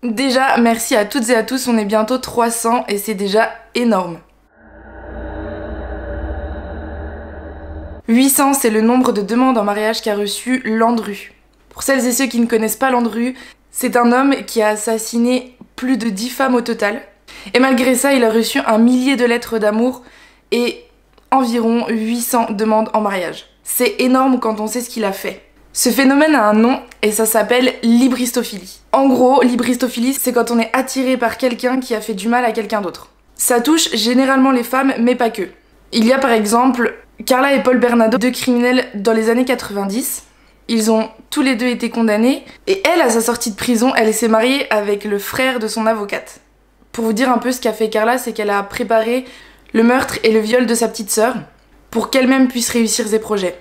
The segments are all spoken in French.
Déjà, merci à toutes et à tous, on est bientôt 300 et c'est déjà énorme. 800, c'est le nombre de demandes en mariage qu'a reçu Landru. Pour celles et ceux qui ne connaissent pas Landru, c'est un homme qui a assassiné plus de 10 femmes au total. Et malgré ça, il a reçu un millier de lettres d'amour et environ 800 demandes en mariage. C'est énorme quand on sait ce qu'il a fait. Ce phénomène a un nom et ça s'appelle l'hybristophilie. En gros, l'hybristophilie, c'est quand on est attiré par quelqu'un qui a fait du mal à quelqu'un d'autre. Ça touche généralement les femmes, mais pas que. Il y a par exemple Carla et Paul Bernardo, deux criminels dans les années 90. Ils ont tous les deux été condamnés et elle, à sa sortie de prison, elle s'est mariée avec le frère de son avocate. Pour vous dire un peu ce qu'a fait Carla, c'est qu'elle a préparé le meurtre et le viol de sa petite sœur pour qu'elle-même puisse réussir ses projets.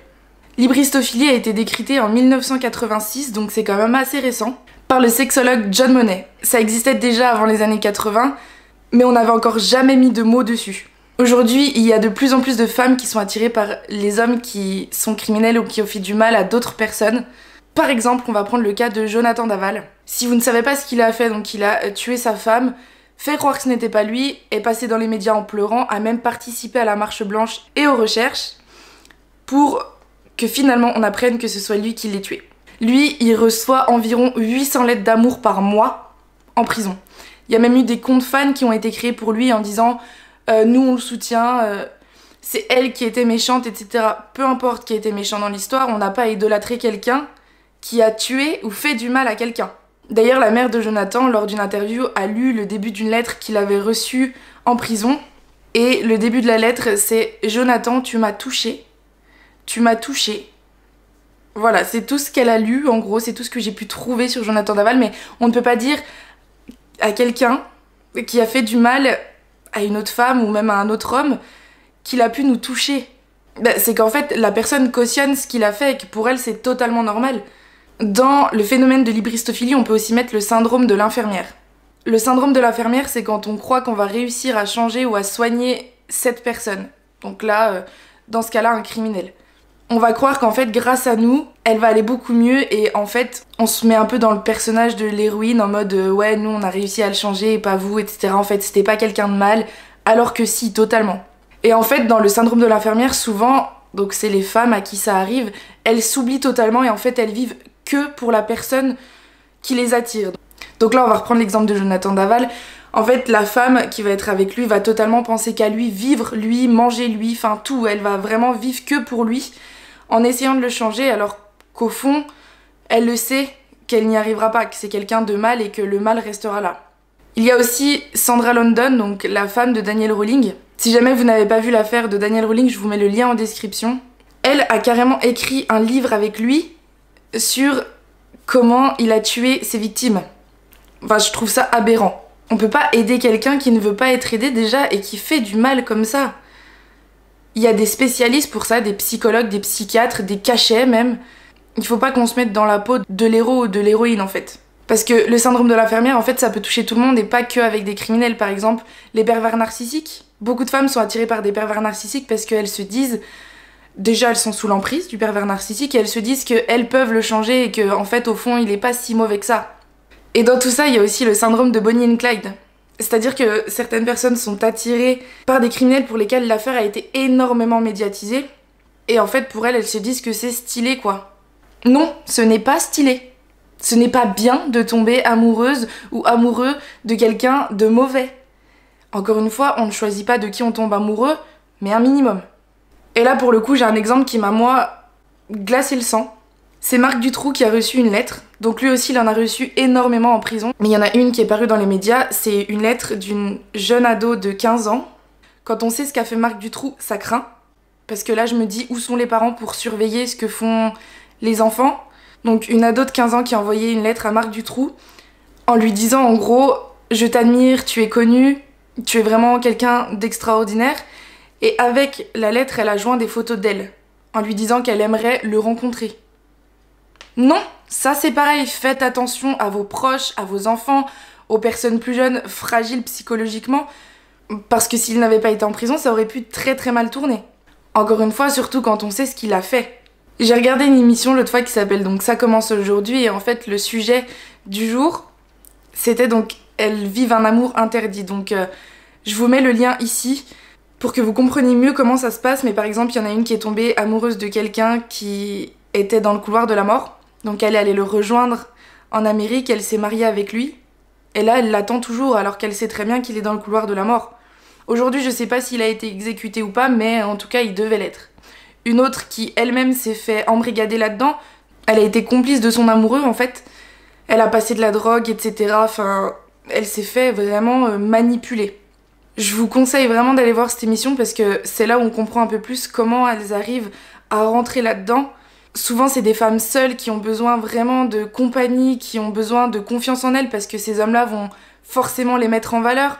L'hybristophilie a été décritée en 1986, donc c'est quand même assez récent, par le sexologue John Money. Ça existait déjà avant les années 80, mais on n'avait encore jamais mis de mots dessus. Aujourd'hui, il y a de plus en plus de femmes qui sont attirées par les hommes qui sont criminels ou qui ont fait du mal à d'autres personnes. Par exemple, on va prendre le cas de Jonathan Daval. Si vous ne savez pas ce qu'il a fait, donc il a tué sa femme, fait croire que ce n'était pas lui, est passé dans les médias en pleurant, a même participé à la marche blanche et aux recherches pour que finalement on apprenne que ce soit lui qui l'ait tué. Lui, il reçoit environ 800 lettres d'amour par mois en prison. Il y a même eu des comptes fans qui ont été créés pour lui en disant nous on le soutient, c'est elle qui était méchante, etc. Peu importe qui a été méchant dans l'histoire, on n'a pas idolâtré quelqu'un qui a tué ou fait du mal à quelqu'un. D'ailleurs, la mère de Jonathan, lors d'une interview, a lu le début d'une lettre qu'il avait reçue en prison. Et le début de la lettre, c'est « Jonathan, tu m'as touché. Tu m'as touché. » Voilà, c'est tout ce qu'elle a lu, en gros, c'est tout ce que j'ai pu trouver sur Jonathan Daval, mais on ne peut pas dire à quelqu'un qui a fait du mal à une autre femme ou même à un autre homme qu'il a pu nous toucher. C'est qu'en fait, la personne cautionne ce qu'il a fait et que pour elle, c'est totalement normal. Dans le phénomène de l'hybristophilie, on peut aussi mettre le syndrome de l'infirmière. Le syndrome de l'infirmière, c'est quand on croit qu'on va réussir à changer ou à soigner cette personne. Donc là, dans ce cas-là, un criminel. On va croire qu'en fait, grâce à nous, elle va aller beaucoup mieux et en fait, on se met un peu dans le personnage de l'héroïne en mode ouais, nous, on a réussi à le changer et pas vous, etc. En fait, c'était pas quelqu'un de mal, alors que si, totalement. Et en fait, dans le syndrome de l'infirmière, souvent, donc c'est les femmes à qui ça arrive, elles s'oublient totalement et en fait, elles vivent que pour la personne qui les attire. Donc là, on va reprendre l'exemple de Jonathan Daval. En fait, la femme qui va être avec lui va totalement penser qu'à lui, vivre lui, manger lui, enfin tout. Elle va vraiment vivre que pour lui, en essayant de le changer, alors qu'au fond, elle le sait qu'elle n'y arrivera pas, que c'est quelqu'un de mal et que le mal restera là. Il y a aussi Sandra London, donc la femme de Daniel Rowling. Si jamais vous n'avez pas vu l'affaire de Daniel Rowling, je vous mets le lien en description. Elle a carrément écrit un livre avec lui sur comment il a tué ses victimes. Enfin, je trouve ça aberrant. On peut pas aider quelqu'un qui ne veut pas être aidé déjà et qui fait du mal comme ça. Il y a des spécialistes pour ça, des psychologues, des psychiatres, des cachets même. Il faut pas qu'on se mette dans la peau de l'héros ou de l'héroïne en fait. Parce que le syndrome de l'infirmière, en fait, ça peut toucher tout le monde et pas que avec des criminels. Par exemple, les pervers narcissiques. Beaucoup de femmes sont attirées par des pervers narcissiques parce qu'elles se disent... Déjà, elles sont sous l'emprise du pervers narcissique et elles se disent qu'elles peuvent le changer et qu'en fait, au fond, il est pas si mauvais que ça. Et dans tout ça, il y a aussi le syndrome de Bonnie and Clyde. C'est-à-dire que certaines personnes sont attirées par des criminels pour lesquels l'affaire a été énormément médiatisée. Et en fait, pour elles se disent que c'est stylé, quoi. Non, ce n'est pas stylé. Ce n'est pas bien de tomber amoureuse ou amoureux de quelqu'un de mauvais. Encore une fois, on ne choisit pas de qui on tombe amoureux, mais un minimum. Et là, pour le coup, j'ai un exemple qui m'a, moi, glacé le sang. C'est Marc Dutroux qui a reçu une lettre. Donc lui aussi, il en a reçu énormément en prison. Mais il y en a une qui est parue dans les médias. C'est une lettre d'une jeune ado de 15 ans. Quand on sait ce qu'a fait Marc Dutroux, ça craint. Parce que là, je me dis, où sont les parents pour surveiller ce que font les enfants? Donc une ado de 15 ans qui a envoyé une lettre à Marc Dutroux en lui disant, en gros, je t'admire, tu es connu, tu es vraiment quelqu'un d'extraordinaire. Et avec la lettre, elle a joint des photos d'elle, en lui disant qu'elle aimerait le rencontrer. Non, ça c'est pareil, faites attention à vos proches, à vos enfants, aux personnes plus jeunes, fragiles psychologiquement, parce que s'il n'avait pas été en prison, ça aurait pu très très mal tourner. Encore une fois, surtout quand on sait ce qu'il a fait. J'ai regardé une émission l'autre fois qui s'appelle donc Ça commence aujourd'hui, et en fait le sujet du jour, C'était donc, elles vivent un amour interdit. Donc je vous mets le lien ici pour que vous compreniez mieux comment ça se passe. Mais par exemple, il y en a une qui est tombée amoureuse de quelqu'un qui était dans le couloir de la mort. Donc elle est allée le rejoindre en Amérique, elle s'est mariée avec lui. Et là, elle l'attend toujours alors qu'elle sait très bien qu'il est dans le couloir de la mort. Aujourd'hui, je sais pas s'il a été exécuté ou pas, mais en tout cas, il devait l'être. Une autre qui elle-même s'est fait embrigader là-dedans, elle a été complice de son amoureux en fait. Elle a passé de la drogue, etc. Enfin, elle s'est fait vraiment manipuler. Je vous conseille vraiment d'aller voir cette émission parce que c'est là où on comprend un peu plus comment elles arrivent à rentrer là-dedans. Souvent, c'est des femmes seules qui ont besoin vraiment de compagnie, qui ont besoin de confiance en elles parce que ces hommes-là vont forcément les mettre en valeur,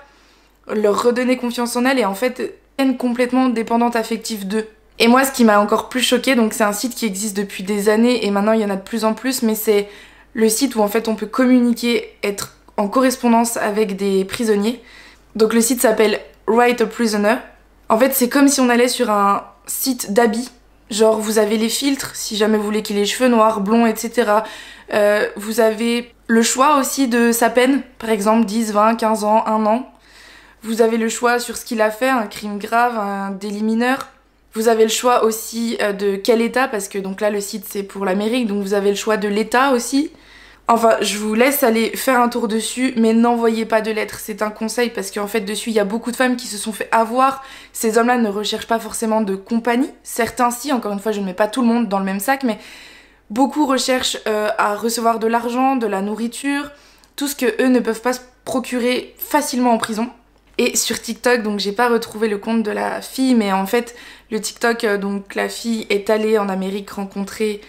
leur redonner confiance en elles et en fait, elles sont complètement dépendantes affectives d'eux. Et moi, ce qui m'a encore plus choquée, donc c'est un site qui existe depuis des années et maintenant il y en a de plus en plus, mais c'est le site où en fait on peut communiquer, être en correspondance avec des prisonniers. Donc le site s'appelle Write a Prisoner. En fait, c'est comme si on allait sur un site d'habits. Genre, vous avez les filtres, si jamais vous voulez qu'il ait les cheveux noirs, blonds, etc. Vous avez le choix aussi de sa peine, par exemple 10, 20, 15 ans, 1 an. Vous avez le choix sur ce qu'il a fait, un crime grave, un délit mineur. Vous avez le choix aussi de quel état, parce que donc là le site c'est pour l'Amérique, donc vous avez le choix de l'état aussi. Enfin, je vous laisse aller faire un tour dessus, mais n'envoyez pas de lettres, c'est un conseil, parce qu'en fait dessus il y a beaucoup de femmes qui se sont fait avoir. Ces hommes-là ne recherchent pas forcément de compagnie, certains si, encore une fois je ne mets pas tout le monde dans le même sac, mais beaucoup recherchent à recevoir de l'argent, de la nourriture, tout ce que eux ne peuvent pas se procurer facilement en prison. Et sur TikTok, donc j'ai pas retrouvé le compte de la fille, mais en fait, le TikTok, donc la fille est allée en Amérique rencontrer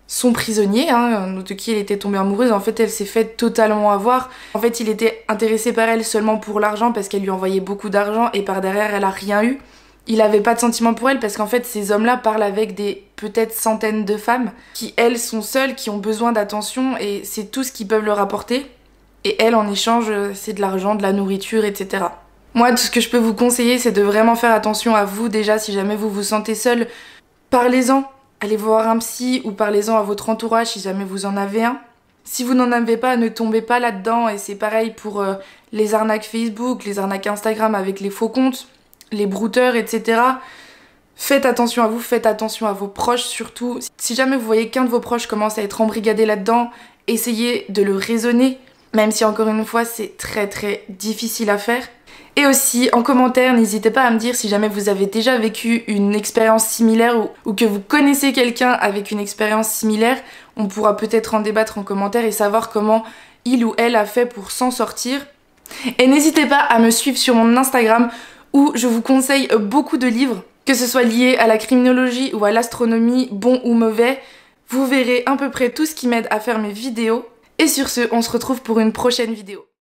son prisonnier, de qui elle était tombée amoureuse. En fait, elle s'est fait totalement avoir. En fait, il était intéressé par elle seulement pour l'argent, parce qu'elle lui envoyait beaucoup d'argent, et par derrière, elle a rien eu. Il avait pas de sentiment pour elle, parce qu'en fait, ces hommes-là parlent avec des peut-être centaines de femmes, qui elles sont seules, qui ont besoin d'attention, et c'est tout ce qu'ils peuvent leur apporter. Et elle, en échange, c'est de l'argent, de la nourriture, etc. Moi, tout ce que je peux vous conseiller, c'est de vraiment faire attention à vous déjà. Si jamais vous vous sentez seul, parlez-en. Allez voir un psy ou parlez-en à votre entourage si jamais vous en avez un. Si vous n'en avez pas, ne tombez pas là-dedans. Et c'est pareil pour les arnaques Facebook, les arnaques Instagram avec les faux comptes, les brouteurs, etc. Faites attention à vous, faites attention à vos proches surtout. Si jamais vous voyez qu'un de vos proches commence à être embrigadé là-dedans, essayez de le raisonner, même si encore une fois c'est très très difficile à faire. Et aussi, en commentaire, n'hésitez pas à me dire si jamais vous avez déjà vécu une expérience similaire ou que vous connaissez quelqu'un avec une expérience similaire. On pourra peut-être en débattre en commentaire et savoir comment il ou elle a fait pour s'en sortir. Et n'hésitez pas à me suivre sur mon Instagram où je vous conseille beaucoup de livres, que ce soit lié à la criminologie ou à l'astronomie, bon ou mauvais. Vous verrez à peu près tout ce qui m'aide à faire mes vidéos. Et sur ce, on se retrouve pour une prochaine vidéo.